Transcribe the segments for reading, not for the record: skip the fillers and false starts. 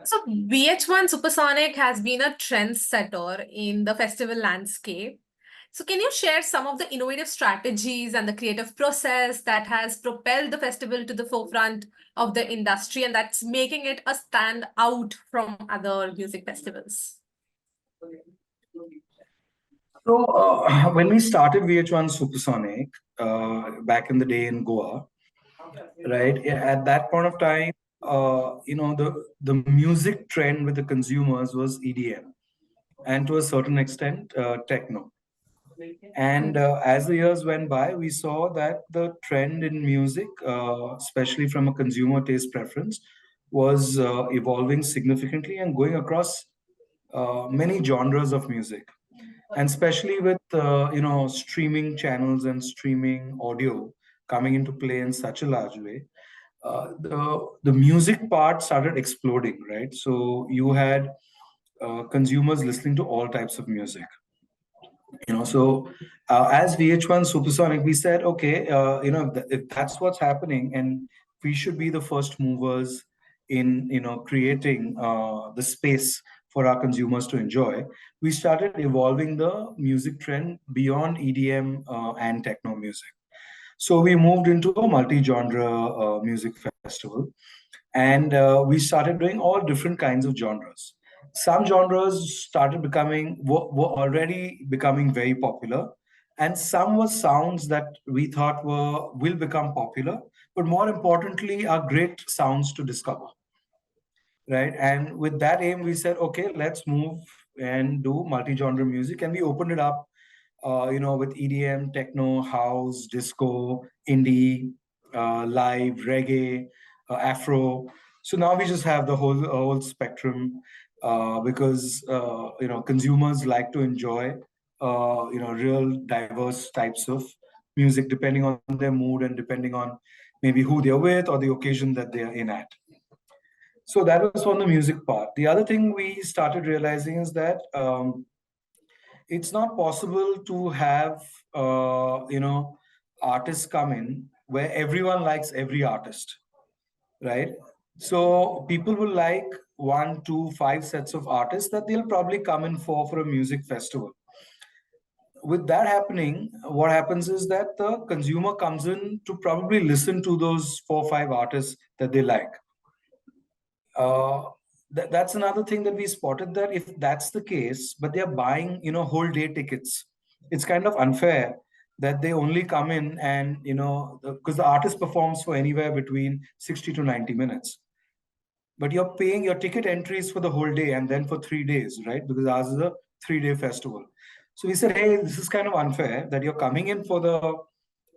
So VH1 Supersonic has been a trendsetter in the festival landscape. So can you share some of the innovative strategies and the creative process that has propelled the festival to the forefront of the industry and that's making it a stand out from other music festivals? So when we started VH1 Supersonic back in the day in Goa, right? At that point of time, the music trend with the consumers was EDM, and to a certain extent, techno. And as the years went by, we saw that the trend in music, especially from a consumer taste preference, was evolving significantly and going across many genres of music. And especially with streaming channels and streaming audio coming into play in such a large way, the music part started exploding, right? So you had consumers listening to all types of music. So as VH1 Supersonic, we said, okay, if that's what's happening, and we should be the first movers in creating the space for our consumers to enjoy. We started evolving the music trend beyond EDM and techno music. So we moved into a multi-genre music festival, and we started doing all different kinds of genres. Some genres started were already becoming very popular, and some were sounds that we thought will become popular, but more importantly are great sounds to discover, right? And with that aim, we said, okay, let's move and do multi-genre music, and we opened it up, with EDM, techno, house, disco, indie, live, reggae, Afro. So now we just have the whole spectrum, because consumers like to enjoy real diverse types of music depending on their mood and depending on maybe who they're with or the occasion that they are in at. So that was on the music part. The other thing we started realizing is that it's not possible to have artists come in where everyone likes every artist, right? So people will like one, two, five sets of artists that they'll probably come in for a music festival. With that happening, what happens is that the consumer comes in to probably listen to those four or five artists that they like. uh, that's another thing that we spotted, that if that's the case, but they're buying, whole day tickets, it's kind of unfair that they only come in and, because the artist performs for anywhere between 60 to 90 minutes. But you're paying your ticket entries for the whole day and then for 3 days, right? Because ours is a 3 day festival. So we said, hey, this is kind of unfair that you're coming in for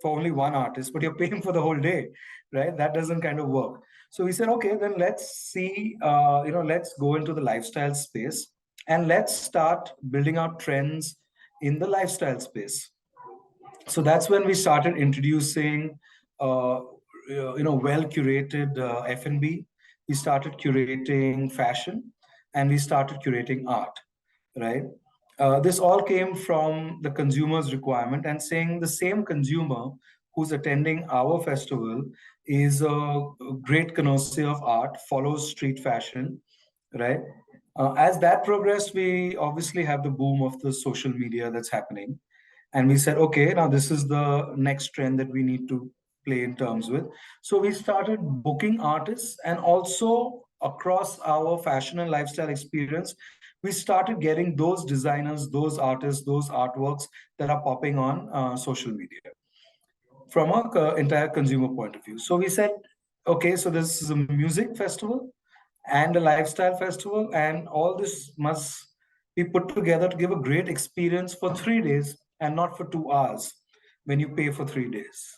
only one artist, but you're paying for the whole day, right? That doesn't kind of work. So we said, okay, then let's see, let's go into the lifestyle space and let's start building out trends in the lifestyle space. So that's when we started introducing, well curated F&B. We started curating fashion, and we started curating art, right? This all came from the consumer's requirement and saying the same consumer who's attending our festival is a great connoisseur of art, follows street fashion, right? As that progressed, we obviously have the boom of the social media that's happening. And we said, okay, now this is the next trend that we need to play in terms with. So we started booking artists, and also across our fashion and lifestyle experience, we started getting those designers, those artists, those artworks that are popping on social media from a entire consumer point of view. So we said, okay, so this is a music festival and a lifestyle festival, and all this must be put together to give a great experience for 3 days and not for 2 hours when you pay for 3 days.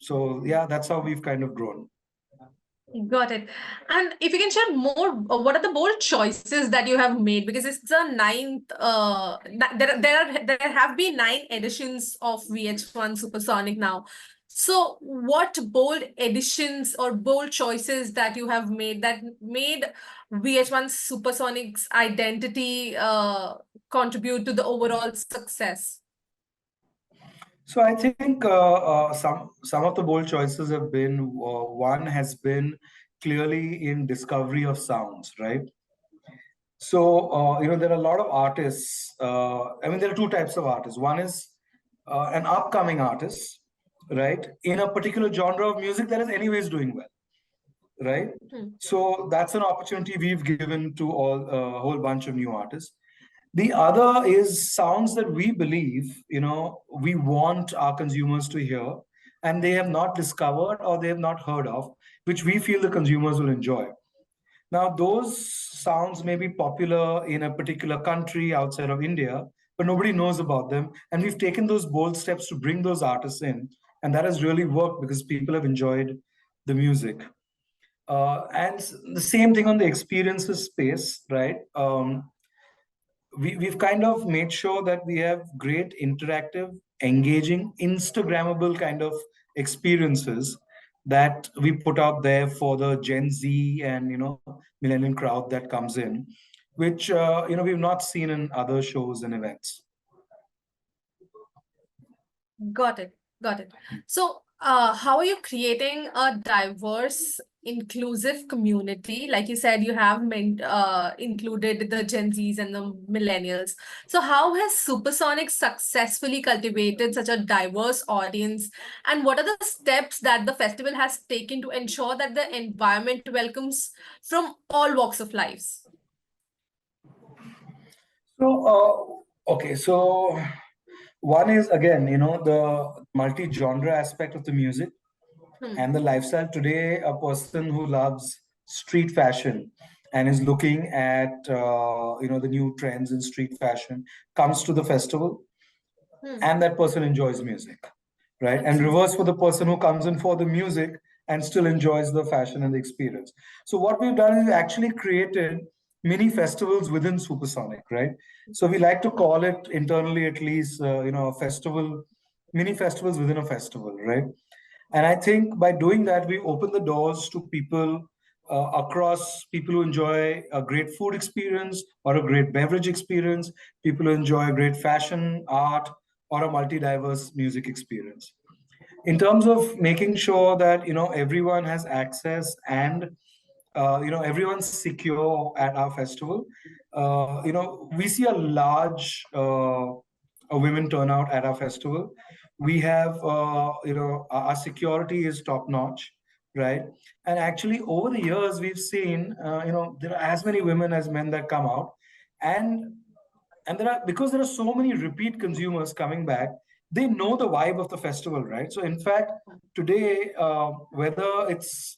So yeah, that's how we've kind of grown. Got it. And if you can share more, what are the bold choices that you have made? Because it's the ninth, there have been 9 editions of VH1 Supersonic now. So what bold additions or bold choices that you have made that made VH1 Supersonic's identity contribute to the overall success? So I think some of the bold choices have been, one has been clearly in discovery of sounds, right? So, there are a lot of artists. There are two types of artists. One is an upcoming artist, right, in a particular genre of music that is anyways doing well, right? So that's an opportunity we've given to all a whole bunch of new artists. The other is sounds that we believe, we want our consumers to hear, and they have not discovered or they have not heard of, which we feel the consumers will enjoy. Now, those sounds may be popular in a particular country outside of India, but nobody knows about them. And we've taken those bold steps to bring those artists in. And that has really worked because people have enjoyed the music. And the same thing on the experiences space, right? We've kind of made sure that we have great interactive, engaging, Instagrammable kind of experiences that we put out there for the Gen Z and millennial crowd that comes in, which we've not seen in other shows and events. Got it. Got it. So, how are you creating a diverse, inclusive community? Like you said, you have included the Gen Zs and the millennials. So, how has Supersonic successfully cultivated such a diverse audience? And what are the steps that the festival has taken to ensure that the environment welcomes from all walks of lives? So, okay, so one is again, the multi-genre aspect of the music and the lifestyle. Today, a person who loves street fashion and is looking at the new trends in street fashion comes to the festival, and that person enjoys music, right? And reverse for the person who comes in for the music and still enjoys the fashion and the experience. So what we've done is we've actually created mini festivals within Supersonic, right? So we like to call it internally, at least, a festival, mini festivals within a festival, right? And I think by doing that, we open the doors to people across, people who enjoy a great food experience or a great beverage experience, people who enjoy a great fashion, art, or a multi-diverse music experience. In terms of making sure that everyone has access and everyone's secure at our festival, we see a large a women turnout at our festival. We have, our security is top notch, right? And actually, over the years, we've seen, there are as many women as men that come out, and because there are so many repeat consumers coming back, they know the vibe of the festival, right? So, in fact, today, whether it's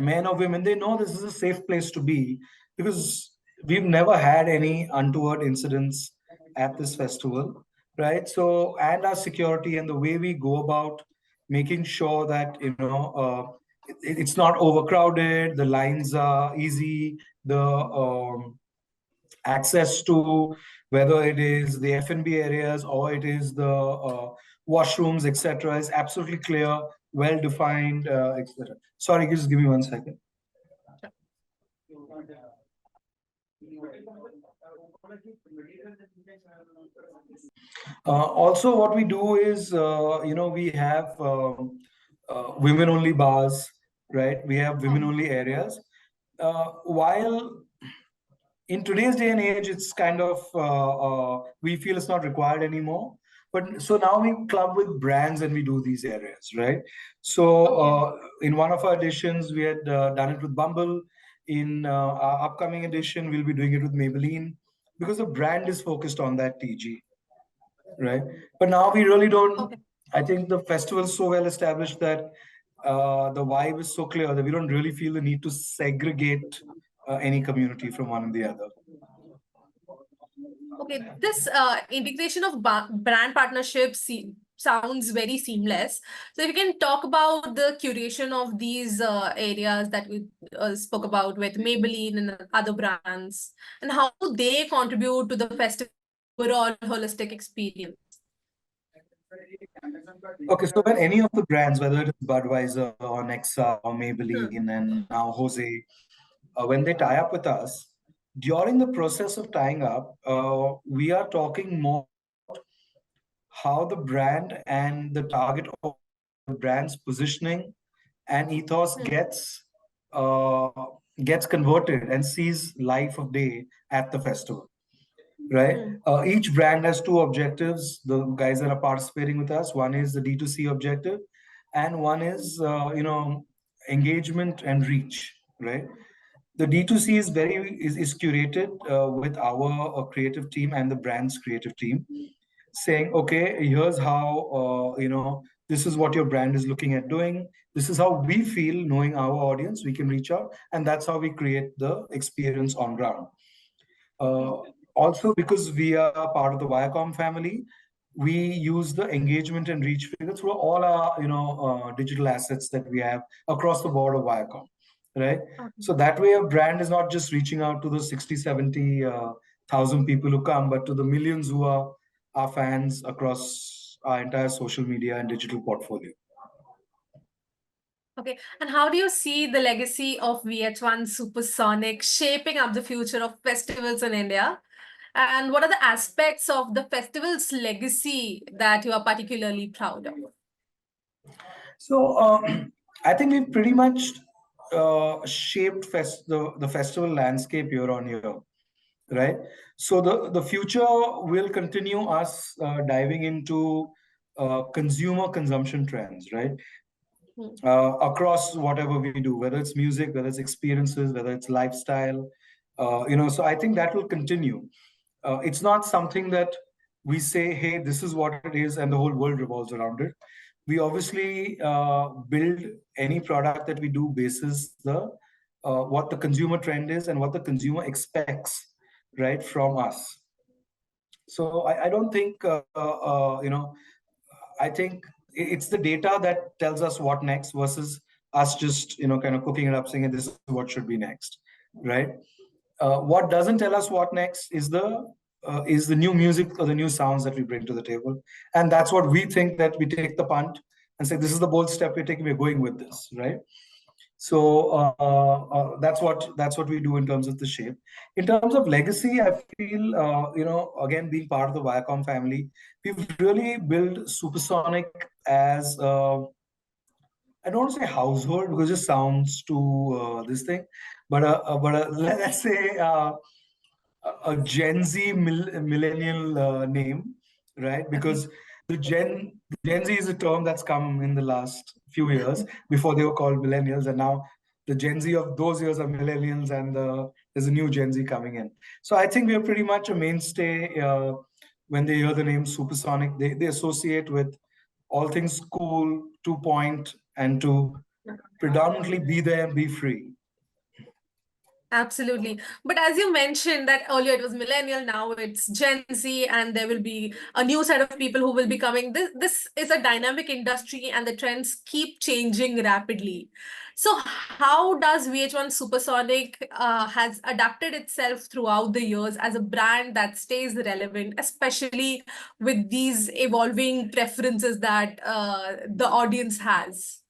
men or women, they know this is a safe place to be because we've never had any untoward incidents at this festival, right? So, and our security and the way we go about making sure that it's not overcrowded, the lines are easy, the access to whether it is the F&B areas or it is the washrooms, etc., is absolutely clear, well defined, etc. Sorry, just give me 1 second. Also, what we do is, we have women-only bars, right? We have women-only areas. While in today's day and age, it's kind of we feel it's not required anymore. But so now we club with brands and we do these areas, right? So in one of our editions, we had done it with Bumble. In our upcoming edition, we'll be doing it with Maybelline because the brand is focused on that TG, right? But now we really don't. Okay. I think the festival is so well established that the vibe is so clear that we don't really feel the need to segregate any community from one and the other. Okay, this integration of brand partnerships sounds very seamless. So if you can talk about the curation of these areas that we spoke about with Maybelline and other brands, and how they contribute to the festival overall holistic experience. Okay, so when any of the brands, whether it is Budweiser or Nexa or Maybelline and now Jose, when they tie up with us, during the process of tying up, we are talking more about how the brand and the target of the brand's positioning and ethos gets uh, gets converted and sees light of day at the festival, right? Each brand has two objectives. The guys that are participating with us, one is the D2C objective, and one is engagement and reach, right? The D2C is curated with our creative team and the brand's creative team, saying, okay, here's how this is what your brand is looking at doing. This is how we feel, knowing our audience, we can reach out, and that's how we create the experience on ground. Uh, Also, because we are part of the Viacom family, we use the engagement and reach figure through all our digital assets that we have across the board of Viacom, right? So that way, a brand is not just reaching out to the 60, 70,000 people who come, but to the millions who are our fans across our entire social media and digital portfolio. Okay, and how do you see the legacy of VH1 Supersonic shaping up the future of festivals in India? And what are the aspects of the festival's legacy that you are particularly proud of? So I think we've pretty much shaped the festival landscape year on year, right? So the future will continue us diving into consumer consumption trends, right? Across whatever we do, whether it's music, whether it's experiences, whether it's lifestyle, so I think that will continue. It's not something that we say, hey, this is what it is, and the whole world revolves around it. We obviously build any product that we do basis the what the consumer trend is and what the consumer expects, right, from us. So I don't think I think it's the data that tells us what next versus us just kind of cooking it up, saying this is what should be next, right? What doesn't tell us what next is the new music or the new sounds that we bring to the table, and that's what we think, that we take the punt and say this is the bold step we're taking. We're going with this, right? So that's what we do in terms of the shape. In terms of legacy, I feel again, being part of the Viacom family, we've really built Supersonic as I don't want to say household because it just sounds too this thing, but let's say a Gen Z millennial name, right? Because the Gen Z is a term that's come in the last few years. Before they were called millennials, and now the Gen Z of those years are millennials, and there's a new Gen Z coming in. So I think we are pretty much a mainstay. When they hear the name Supersonic, they associate with all things cool, to point, and to predominantly be there and be free. Absolutely. But as you mentioned that earlier it was millennial, now it's Gen Z, and there will be a new set of people who will be coming. This is a dynamic industry and the trends keep changing rapidly. So how does VH1 Supersonic has adapted itself throughout the years as a brand that stays relevant, especially with these evolving preferences that the audience has?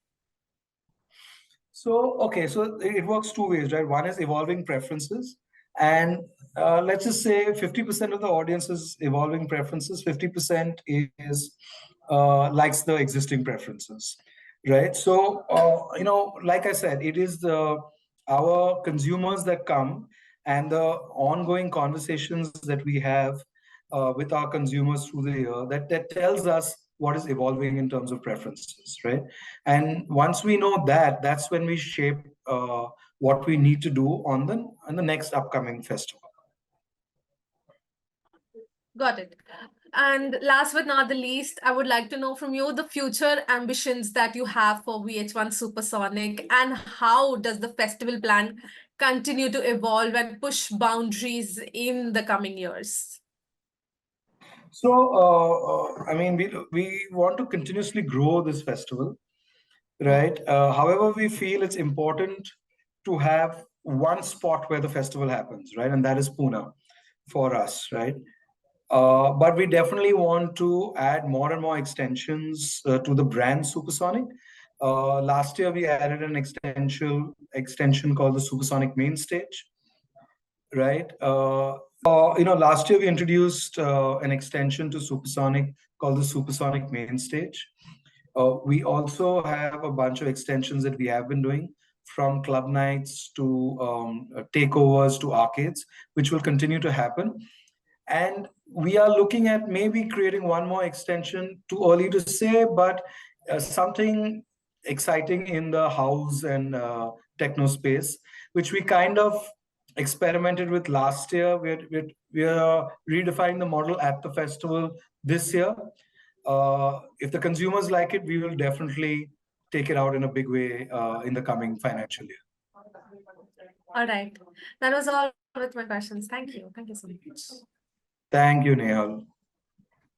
So, okay, so it works two ways, right? One is evolving preferences. And let's just say 50% of the audience is evolving preferences, 50% is likes the existing preferences, right? So, like I said, it is our consumers that come, and the ongoing conversations that we have with our consumers through the year that tells us what is evolving in terms of preferences, right? And once we know that, that's when we shape what we need to do on the next upcoming festival. Got it. And last but not the least, I would like to know from you the future ambitions that you have for VH1 Supersonic, and how does the festival plan continue to evolve and push boundaries in the coming years? So, I mean, we want to continuously grow this festival, right? However, we feel it's important to have one spot where the festival happens, right? And that is Pune for us, right? But we definitely want to add more and more extensions to the brand Supersonic. Last year, we added an extension called the Supersonic Main Stage, right? Last year we introduced an extension to Supersonic called the Supersonic Main Stage. We also have a bunch of extensions that we have been doing. from club nights to takeovers to arcades, which will continue to happen. And we are looking at maybe creating one more extension, too early to say, but something exciting in the house and techno space, which we kind of experimented with last year. We're redefining the model at the festival this year. If the consumers like it, we will definitely take it out in a big way in the coming financial year. All right. That was all with my questions. Thank you. Thank you so much. Thank you, Nehal.